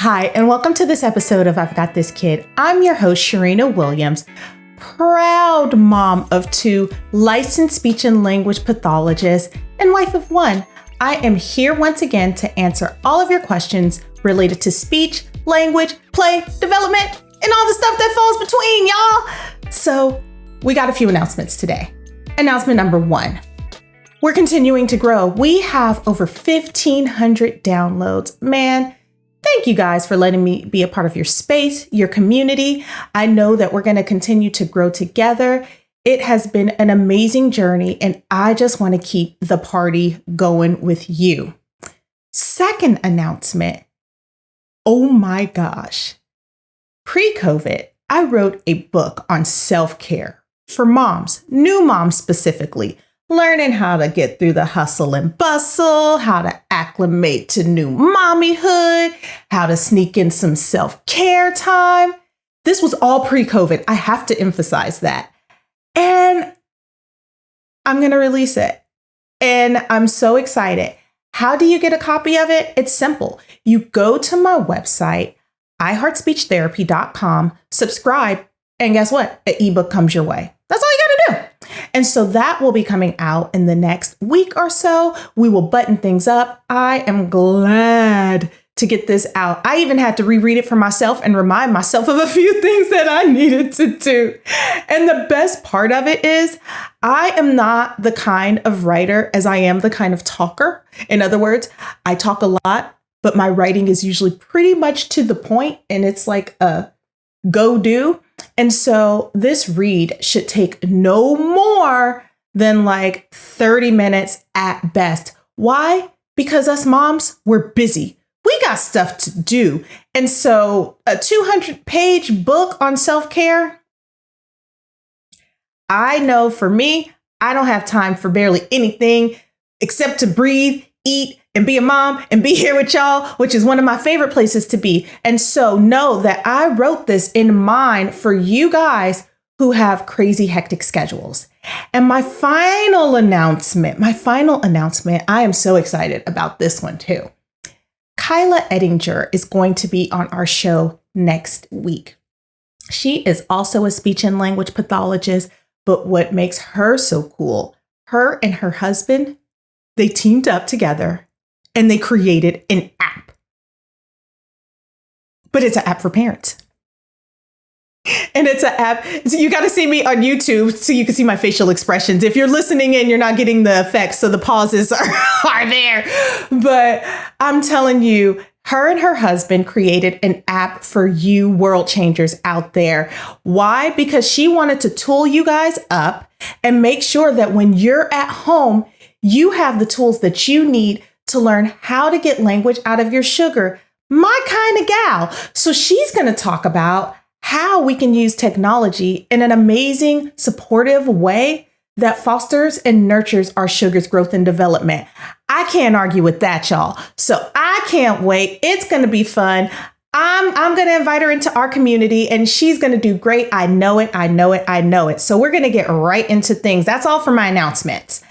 Hi, and welcome to this episode of I've Got This Kid. I'm your host, Cherina Williams, proud mom of two, licensed speech and language pathologist, and wife of one. I am here once again to answer all of your questions related to speech, language, play, development, and all the stuff that falls between, y'all. So we got a few announcements today. Announcement number one. We're continuing to grow. We have over 1,500 downloads. Man, thank you guys for letting me be a part of your space, your community. I know that we're going to continue to grow together. It has been an amazing journey, and I just want to keep the party going with you. Second announcement. Oh my gosh. Pre-COVID, I wrote a book on self-care for moms, new moms specifically. Learning how to get through the hustle and bustle, how to acclimate to new mommyhood, how to sneak in some self-care time. This was all pre-COVID. I have to emphasize that. And I'm going to release it. And I'm so excited. How do you get a copy of it? It's simple. You go to my website, iHeartSpeechTherapy.com, subscribe, and guess what? An ebook comes your way. That's all you got to do. And so that will be coming out in the next week or so. We will button things up. I am glad to get this out. I even had to reread it for myself and remind myself of a few things that I needed to do. And the best part of it is I am not the kind of writer as I am the kind of talker. In other words, I talk a lot, but my writing is usually pretty much to the point, and it's like a go do. And so this read should take no more than like 30 minutes at best. Why? Because us moms, we're busy. We got stuff to do. And so a 200-page book on self-care, I know for me, I don't have time for barely anything except to breathe, eat, and be a mom and be here with y'all, which is one of my favorite places to be. And so know that I wrote this in mind for you guys who have crazy, hectic schedules. And my final announcement, I am so excited about this one too. Kyla Ettinger is going to be on our show next week. She is also a speech and language pathologist, but what makes her so cool, her and her husband, they teamed up together and they created an app. But it's an app for parents. And it's an app. So you got to see me on YouTube so you can see my facial expressions. If you're listening in, you're not getting the effects. So the pauses are there. But I'm telling you, her and her husband created an app for you world changers out there. Why? Because she wanted to tool you guys up and make sure that when you're at home, you have the tools that you need to learn how to get language out of your sugar. My kind of gal. So she's going to talk about how we can use technology in an amazing, supportive way that fosters and nurtures our sugar's growth and development. I can't argue with that, y'all. So I can't wait. It's going to be fun. I'm going to invite her into our community and she's going to do great. I know it. So we're going to get right into things. That's all for my announcements.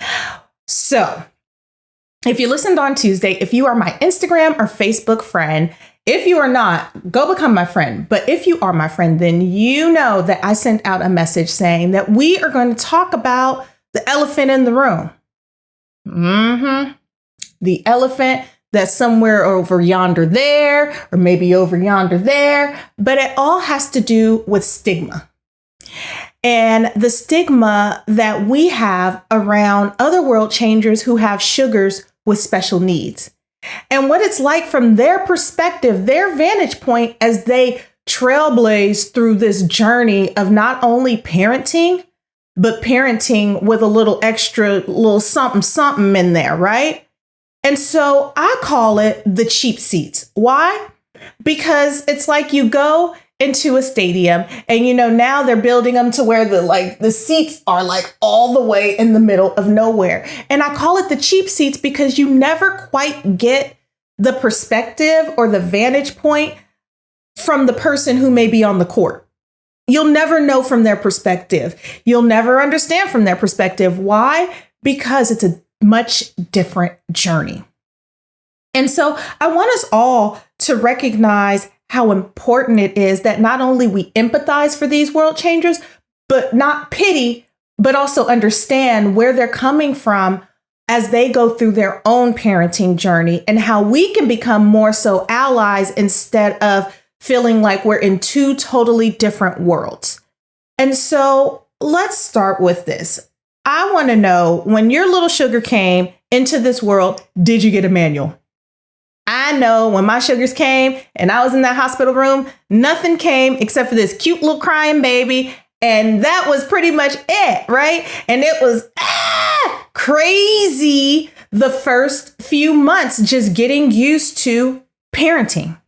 So if you listened on Tuesday, if you are my Instagram or Facebook friend, if you are not, go become my friend. But if you are my friend, then you know that I sent out a message saying that we are going to talk about the elephant in the room. The elephant that's somewhere over yonder there, or maybe over yonder there. But it all has to do with stigma. And the stigma that we have around other world changers who have sugars with special needs. And what it's like from their perspective, their vantage point as they trailblaze through this journey of not only parenting, but parenting with a little extra, little something in there, right? And so I call it the cheap seats. Why? Because it's like you go into a stadium and now they're building them to where the seats are like all the way in the middle of nowhere. And I call it the cheap seats because you never quite get the perspective or the vantage point from the person who may be on the court. You'll never know from their perspective. You'll never understand from their perspective. Why? Because it's a much different journey. And so I want us all to recognize how important it is that not only we empathize for these world changers, but not pity, but also understand where they're coming from as they go through their own parenting journey, and how we can become more so allies instead of feeling like we're in two totally different worlds. And so let's start with this. I want to know, when your little sugar came into this world, did you get a manual? I know when my sugars came and I was in that hospital room, nothing came except for this cute little crying baby. And that was pretty much it, right? And it was crazy the first few months, just getting used to parenting,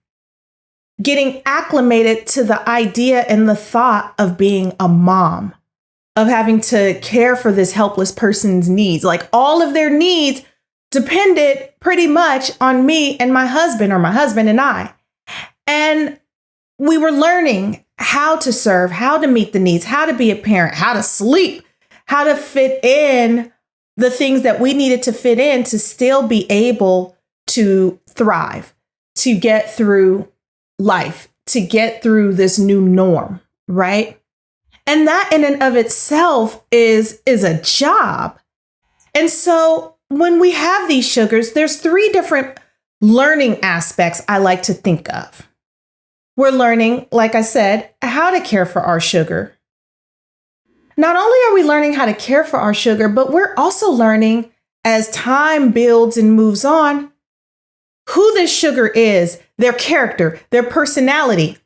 getting acclimated to the idea and the thought of being a mom, of having to care for this helpless person's needs. Like, all of their needs depended pretty much on me and my husband, or my husband and I. And we were learning how to serve, how to meet the needs, how to be a parent, how to sleep, how to fit in the things that we needed to fit in to still be able to thrive, to get through life, to get through this new norm, right? And that in and of itself is a job. And so when we have these sugars, there's 3 different learning aspects I like to think of. We're learning, like I said, how to care for our sugar. Not only are we learning how to care for our sugar, but we're also learning, as time builds and moves on, who this sugar is, their character, their personality,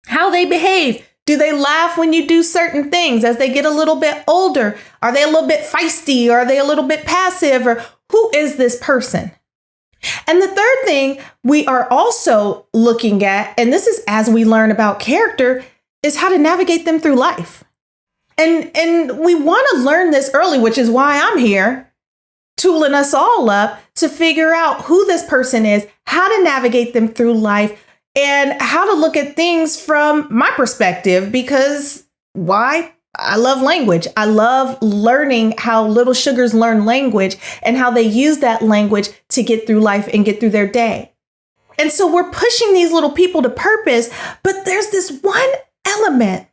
how they behave. Do they laugh when you do certain things as they get a little bit older? Are they a little bit feisty? Or are they a little bit passive? Or who is this person? And the third thing we are also looking at, and this is as we learn about character, is how to navigate them through life. And we want to learn this early, which is why I'm here, tooling us all up to figure out who this person is, how to navigate them through life, and how to look at things from my perspective. Because why? I love language. I love learning how little sugars learn language and how they use that language to get through life and get through their day. And so we're pushing these little people to purpose, but there's this one element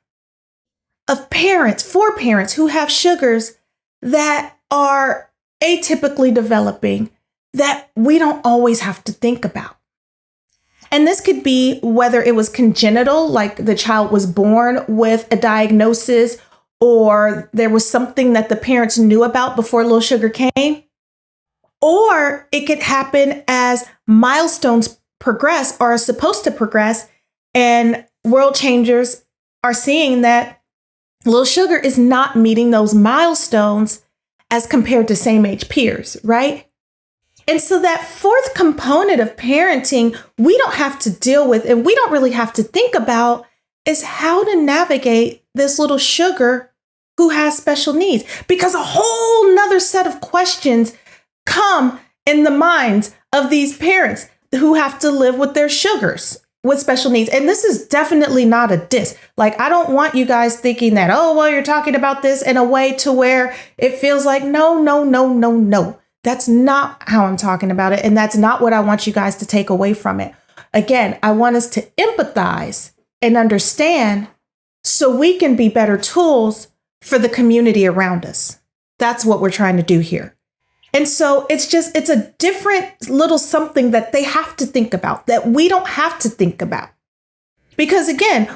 of parents, for parents who have sugars that are atypically developing, that we don't always have to think about. And this could be whether it was congenital, like the child was born with a diagnosis, or there was something that the parents knew about before little sugar came. Or it could happen as milestones progress, or are supposed to progress, and world changers are seeing that little sugar is not meeting those milestones as compared to same age peers, right? And so that fourth component of parenting we don't have to deal with, and we don't really have to think about, is how to navigate this little sugar who has special needs. Because a whole nother set of questions come in the minds of these parents who have to live with their sugars with special needs. And this is definitely not a diss. Like, I don't want you guys thinking that, oh, well, you're talking about this in a way to where it feels like, no. That's not how I'm talking about it. And that's not what I want you guys to take away from it. Again, I want us to empathize and understand so we can be better tools for the community around us. That's what we're trying to do here. And so it's a different little something that they have to think about, that we don't have to think about. Because again,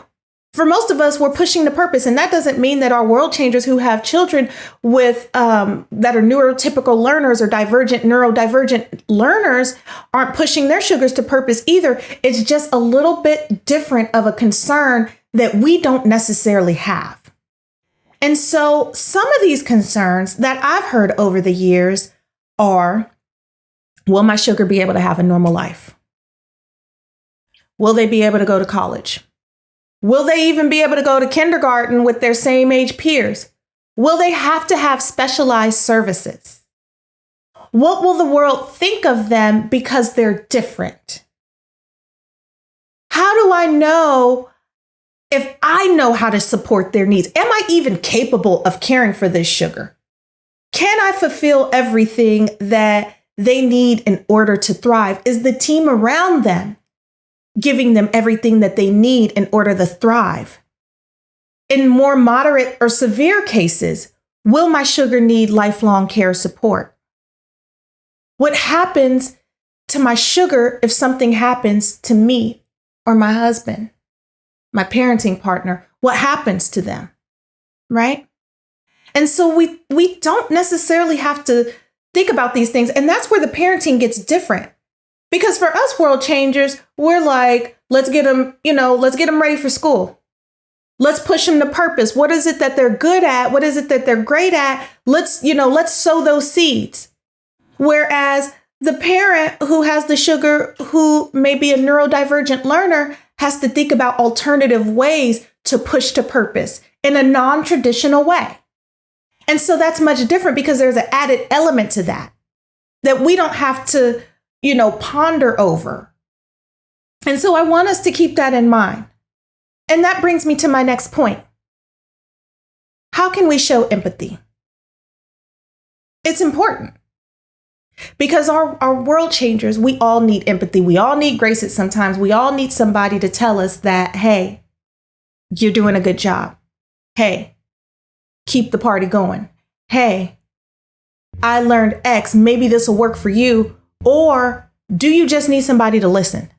for most of us, we're pushing the purpose. And that doesn't mean that our world changers who have children with that are neurotypical learners or neurodivergent learners aren't pushing their sugars to purpose either. It's just a little bit different of a concern that we don't necessarily have. And so some of these concerns that I've heard over the years are, will my sugar be able to have a normal life? Will they be able to go to college? Will they even be able to go to kindergarten with their same age peers? Will they have to have specialized services? What will the world think of them because they're different? How do I know if I know how to support their needs? Am I even capable of caring for this sugar? Can I fulfill everything that they need in order to thrive? Is the team around them giving them everything that they need in order to thrive? In more moderate or severe cases, will my sugar need lifelong care support? What happens to my sugar if something happens to me or my husband, my parenting partner? What happens to them, right? And so we don't necessarily have to think about these things. And that's where the parenting gets different. Because for us world changers, we're like, let's get them ready for school. Let's push them to purpose. What is it that they're good at? What is it that they're great at? Let's sow those seeds. Whereas the parent who has the sugar, who may be a neurodivergent learner, has to think about alternative ways to push to purpose in a non-traditional way. And so that's much different because there's an added element to that we don't have to, ponder over. And so I want us to keep that in mind. And that brings me to my next point. How can we show empathy? It's important because our world changers, we all need empathy. We all need grace at sometimes. We all need somebody to tell us that, hey, you're doing a good job. Hey, keep the party going. Hey, I learned X. Maybe this will work for you. Or do you just need somebody to listen?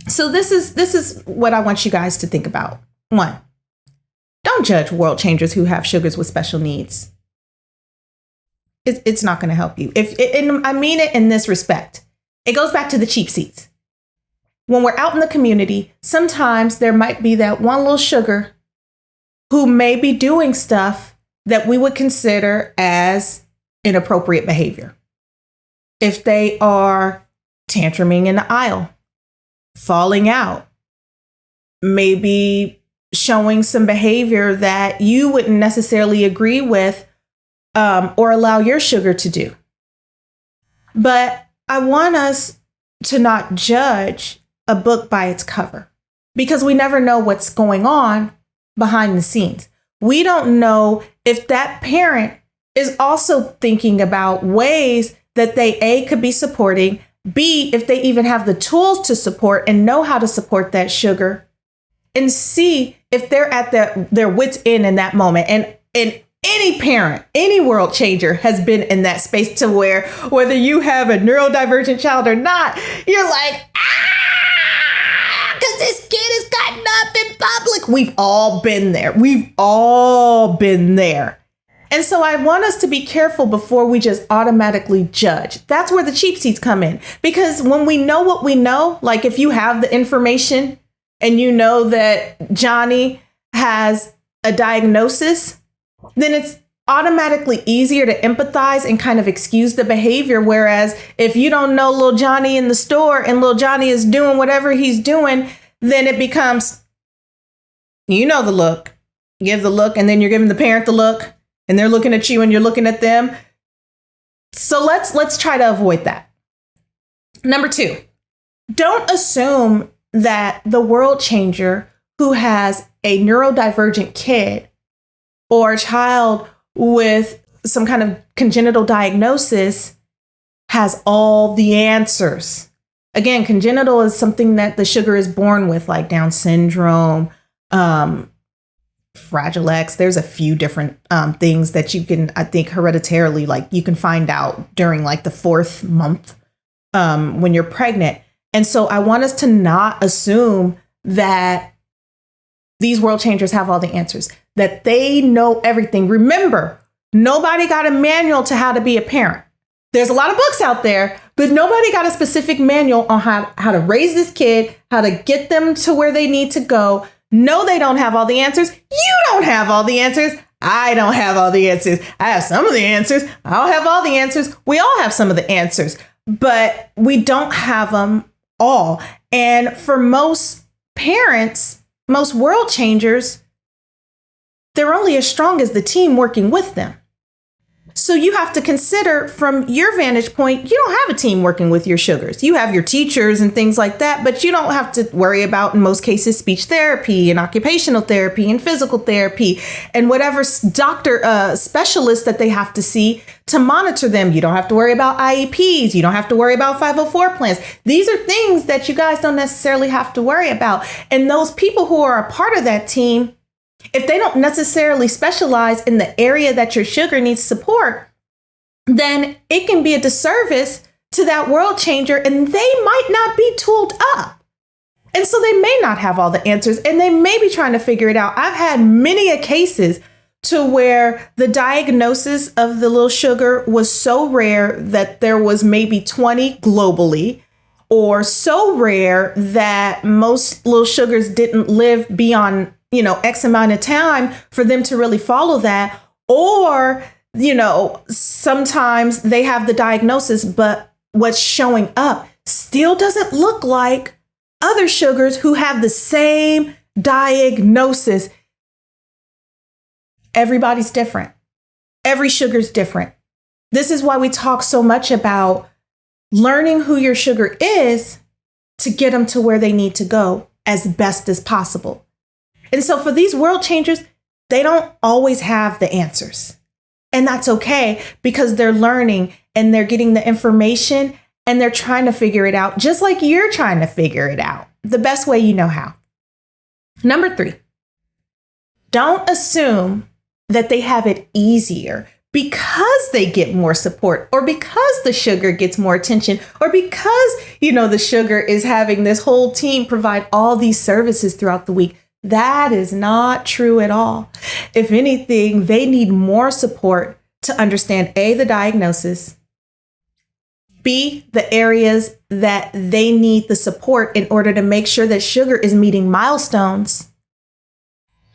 So this is what I want you guys to think about. 1, don't judge world changers who have sugars with special needs. It's not going to help you. And I mean it in this respect. It goes back to the cheap seats. When we're out in the community, sometimes there might be that one little sugar who may be doing stuff that we would consider as inappropriate behavior. If they are tantruming in the aisle, falling out, maybe showing some behavior that you wouldn't necessarily agree with or allow your sugar to do. But I want us to not judge a book by its cover because we never know what's going on behind the scenes. We don't know if that parent is also thinking about ways that they, A, could be supporting, B, if they even have the tools to support and know how to support that sugar, and C, if they're at their wits' end in that moment. And any parent, any world changer has been in that space to where whether you have a neurodivergent child or not, you're like, because this kid has gotten up in public. We've all been there. We've all been there. And so I want us to be careful before we just automatically judge. That's where the cheap seats come in. Because when we know what we know, like if you have the information and you know that Johnny has a diagnosis, then it's automatically easier to empathize and kind of excuse the behavior. Whereas if you don't know little Johnny in the store and little Johnny is doing whatever he's doing, then it becomes, the look, give the look, and then you're giving the parent the look. And they're looking at you and you're looking at them. So let's try to avoid that. Number 2, don't assume that the world changer who has a neurodivergent kid or a child with some kind of congenital diagnosis has all the answers. Again, congenital is something that the sugar is born with, like Down syndrome, Fragile X. There's a few different things that you can, I think, hereditarily, like you can find out during like the 4th month when you're pregnant. And so I want us to not assume that these world changers have all the answers, that they know everything. Remember, nobody got a manual to how to be a parent. There's a lot of books out there, but nobody got a specific manual on how to raise this kid, how to get them to where they need to go. No, they don't have all the answers. You don't have all the answers. I don't have all the answers. I have some of the answers. I don't have all the answers. We all have some of the answers, but we don't have them all. And for most parents, most world changers, they're only as strong as the team working with them. So you have to consider from your vantage point, you don't have a team working with your sugars. You have your teachers and things like that, but you don't have to worry about, in most cases, speech therapy and occupational therapy and physical therapy and whatever doctor specialist that they have to see to monitor them. You don't have to worry about IEPs. You don't have to worry about 504 plans. These are things that you guys don't necessarily have to worry about. And those people who are a part of that team, if they don't necessarily specialize in the area that your sugar needs support, then it can be a disservice to that world changer, and they might not be tooled up. And so they may not have all the answers, and they may be trying to figure it out. I've had many cases to where the diagnosis of the little sugar was so rare that there was maybe 20 globally, or so rare that most little sugars didn't live beyond X amount of time for them to really follow that. Or, sometimes they have the diagnosis, but what's showing up still doesn't look like other sugars who have the same diagnosis. Everybody's different. Every sugar's different. This is why we talk so much about learning who your sugar is to get them to where they need to go as best as possible. And so for these world changers, they don't always have the answers. And that's okay, because they're learning and they're getting the information and they're trying to figure it out, just like you're trying to figure it out the best way you know how. Number 3, don't assume that they have it easier because they get more support, or because the sugar gets more attention, or because, the sugar is having this whole team provide all these services throughout the week. That is not true at all. If anything, they need more support to understand A, the diagnosis, B, the areas that they need the support in order to make sure that sugar is meeting milestones,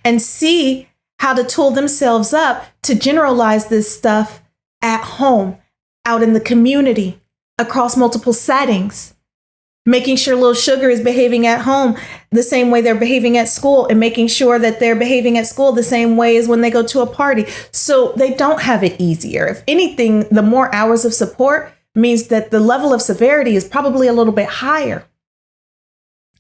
and C, how to tool themselves up to generalize this stuff at home, out in the community, across multiple settings. Making sure little sugar is behaving at home the same way they're behaving at school, and making sure that they're behaving at school the same way as when they go to a party. So they don't have it easier. If anything, the more hours of support means that the level of severity is probably a little bit higher.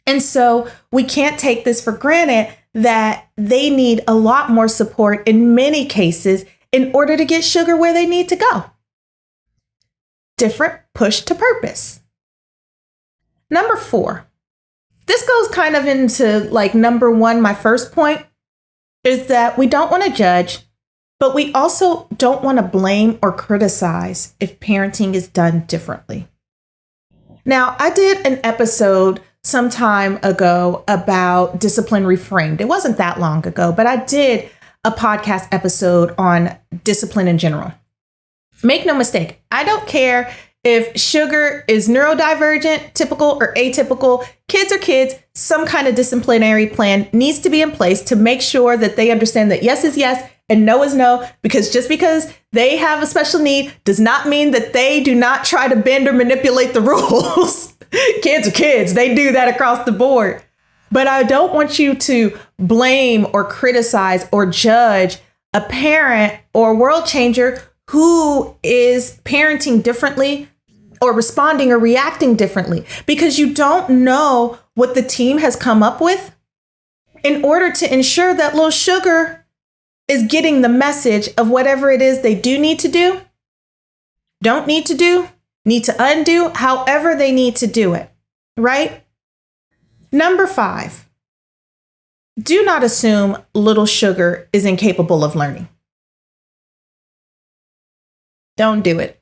And so we can't take this for granted that they need a lot more support in many cases in order to get sugar where they need to go. Different push to purpose. Number 4, this goes kind of into number 1, my first point, is that we don't want to judge, but we also don't want to blame or criticize if parenting is done differently. Now, I did an episode some time ago about discipline reframed. It wasn't that long ago, but I did a podcast episode on discipline in general. Make no mistake, I don't care if sugar is neurodivergent, typical, or atypical. Kids are kids. Some kind of disciplinary plan needs to be in place to make sure that they understand that yes is yes and no is no, because just because they have a special need does not mean that they do not try to bend or manipulate the rules. Kids are kids. They do that across the board. But I don't want you to blame or criticize or judge a parent or world changer who is parenting differently or responding or reacting differently, because you don't know what the team has come up with in order to ensure that little sugar is getting the message of whatever it is they do need to do, don't need to do, need to undo, however they need to do it, right? Number 5, do not assume little sugar is incapable of learning. Don't do it.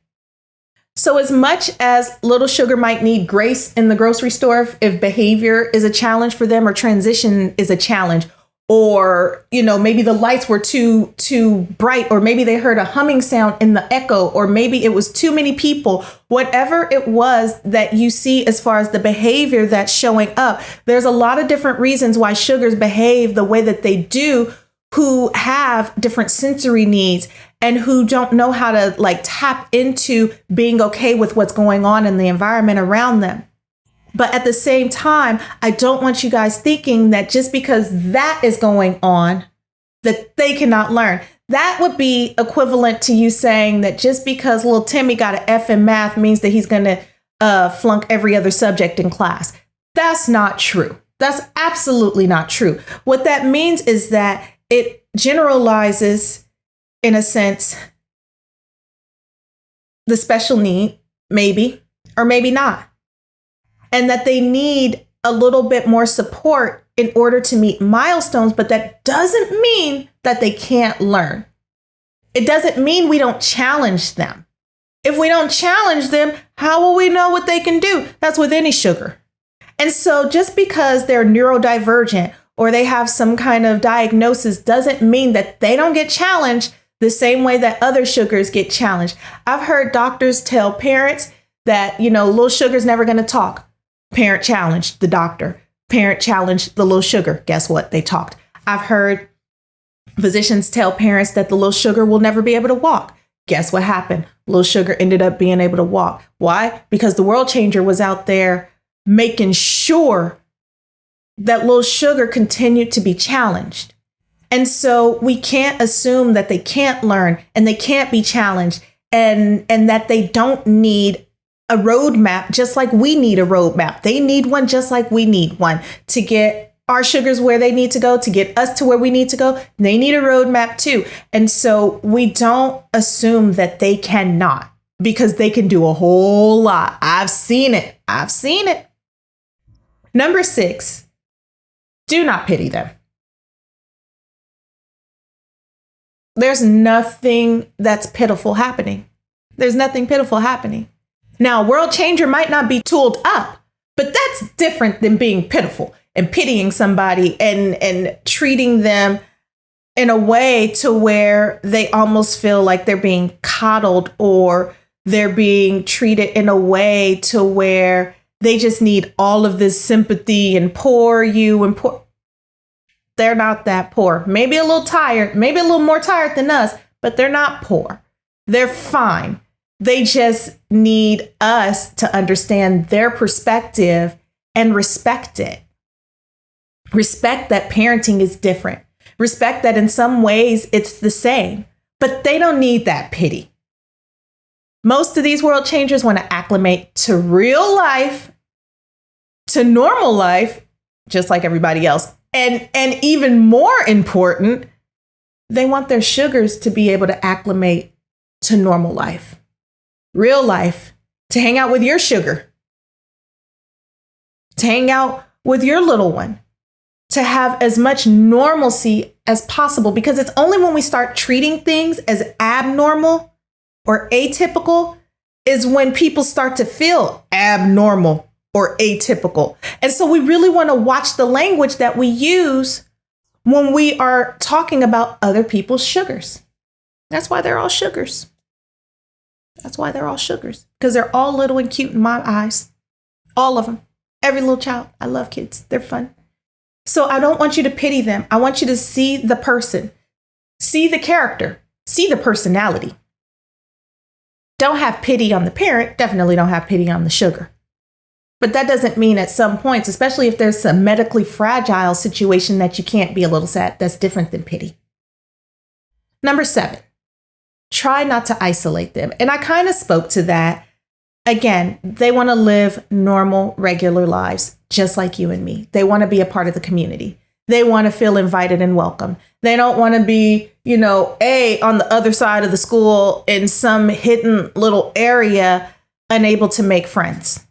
So as much as little sugar might need grace in the grocery store if behavior is a challenge for them, or transition is a challenge, or, maybe the lights were too bright, or maybe they heard a humming sound in the echo, or maybe it was too many people, whatever it was that you see as far as the behavior that's showing up, there's a lot of different reasons why sugars behave the way that they do, who have different sensory needs and who don't know how to tap into being okay with what's going on in the environment around them. But at the same time, I don't want you guys thinking that just because that is going on, that they cannot learn. That would be equivalent to you saying that just because little Timmy got an F in math means that he's going to flunk every other subject in class. That's not true. That's absolutely not true. What that means is that it generalizes, in a sense, the special need, maybe, or maybe not. And that they need a little bit more support in order to meet milestones, but that doesn't mean that they can't learn. It doesn't mean we don't challenge them. If we don't challenge them, how will we know what they can do? That's with any sugar. And so just because they're neurodivergent or they have some kind of diagnosis doesn't mean that they don't get challenged the same way that other sugars get challenged. I've heard doctors tell parents that, little sugar's never going to talk. Parent challenged the doctor. Parent challenged the little sugar. Guess what? They talked. I've heard physicians tell parents that the little sugar will never be able to walk. Guess what happened? Little sugar ended up being able to walk. Why? Because the world changer was out there making sure that little sugar continued to be challenged. And so we can't assume that they can't learn and they can't be challenged and that they don't need a roadmap, just like we need a roadmap. They need one just like we need one to get our sugars where they need to go, to get us to where we need to go. They need a roadmap too. And so we don't assume that they cannot, because they can do a whole lot. I've seen it. Number 6, do not pity them. There's nothing that's pitiful happening. There's nothing pitiful happening. Now, world changer might not be tooled up, but that's different than being pitiful and pitying somebody and treating them in a way to where they almost feel like they're being coddled, or they're being treated in a way to where they just need all of this sympathy and poor you and poor. They're not that poor. Maybe a little tired, maybe a little more tired than us, but they're not poor. They're fine. They just need us to understand their perspective and respect it. Respect that parenting is different. Respect that in some ways it's the same, but they don't need that pity. Most of these world changers want to acclimate to real life, to normal life, just like everybody else. And even more important, they want their sugars to be able to acclimate to normal life. Real life, to hang out with your sugar, to hang out with your little one, to have as much normalcy as possible, because it's only when we start treating things as abnormal or atypical is when people start to feel abnormal or atypical. And so we really want to watch the language that we use when we are talking about other people's sugars. That's why they're all sugars. That's why they're all sugars, because they're all little and cute in my eyes. All of them. Every little child. I love kids. They're fun. So I don't want you to pity them. I want you to see the person, see the character, see the personality. Don't have pity on the parent. Definitely don't have pity on the sugar. But that doesn't mean at some points, especially if there's a medically fragile situation, that you can't be a little sad. That's different than pity. Number 7. Try not to isolate them. And I kind of spoke to that. Again, they want to live normal, regular lives, just like you and me. They want to be a part of the community. They want to feel invited and welcome. They don't want to be, on the other side of the school in some hidden little area, unable to make friends.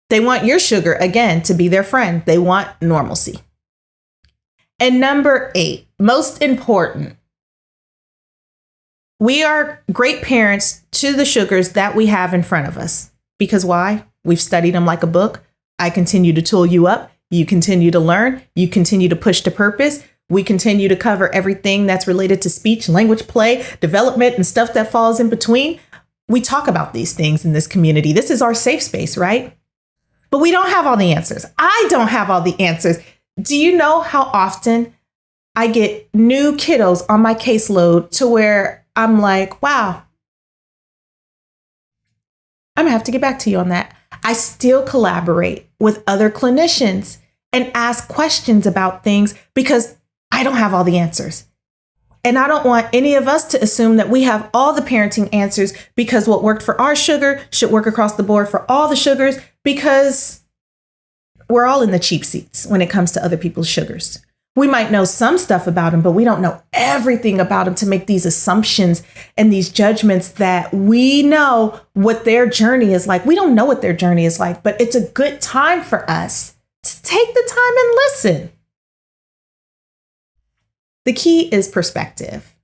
They want your sugar, again, to be their friend. They want normalcy. And number 8, most important, we are great parents to the sugars that we have in front of us. Because why? We've studied them like a book. I continue to tool you up. You continue to learn. You continue to push to purpose. We continue to cover everything that's related to speech, language, play, development, and stuff that falls in between. We talk about these things in this community. This is our safe space, right? But we don't have all the answers. I don't have all the answers. Do you know how often I get new kiddos on my caseload to where I'm like, wow, I'm gonna have to get back to you on that. I still collaborate with other clinicians and ask questions about things because I don't have all the answers. And I don't want any of us to assume that we have all the parenting answers because what worked for our sugar should work across the board for all the sugars, because we're all in the cheap seats when it comes to other people's sugars. We might know some stuff about them, but we don't know everything about them to make these assumptions and these judgments that we know what their journey is like. We don't know what their journey is like, but it's a good time for us to take the time and listen. The key is perspective.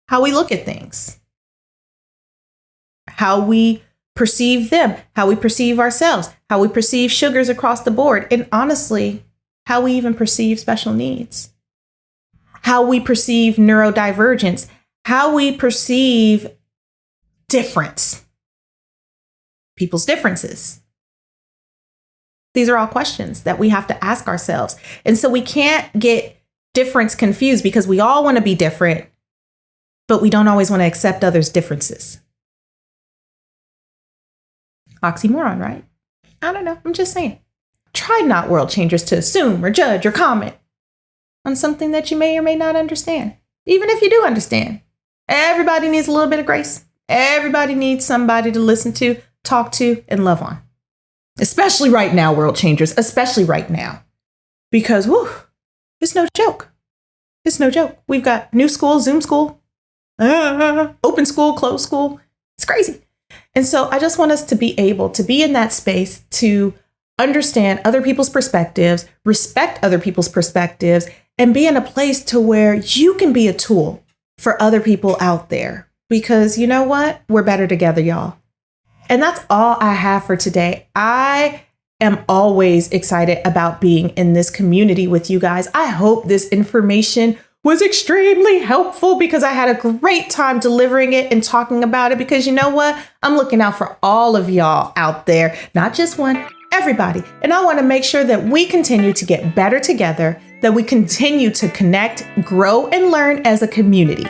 How we look at things, how we perceive them, how we perceive ourselves, how we perceive sugars across the board, and honestly, how we even perceive special needs, how we perceive neurodivergence, how we perceive difference, people's differences. These are all questions that we have to ask ourselves. And so we can't get difference confused because we all want to be different, but we don't always want to accept others' differences. Oxymoron, right? I don't know. I'm just saying. Try not, world changers, to assume or judge or comment on something that you may or may not understand. Even if you do understand, everybody needs a little bit of grace. Everybody needs somebody to listen to, talk to, and love on. Especially right now, world changers, especially right now. Because, it's no joke. It's no joke. We've got new school, Zoom school, open school, closed school. It's crazy. And so I just want us to be able to be in that space to understand other people's perspectives, respect other people's perspectives, and be in a place to where you can be a tool for other people out there. Because you know what? We're better together, y'all. And that's all I have for today. I am always excited about being in this community with you guys. I hope this information was extremely helpful because I had a great time delivering it and talking about it, because you know what? I'm looking out for all of y'all out there, not just one, everybody. And I want to make sure that we continue to get better together, that we continue to connect, grow, and learn as a community.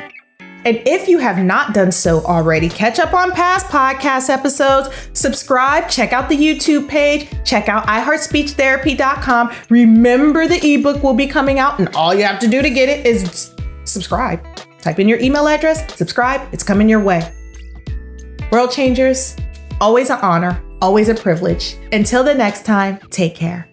And if you have not done so already, catch up on past podcast episodes, subscribe, check out the YouTube page, check out iHeartSpeechTherapy.com. Remember, the ebook will be coming out, and all you have to do to get it is subscribe. Type in your email address, subscribe, it's coming your way. World changers, always an honor, always a privilege. Until the next time, take care.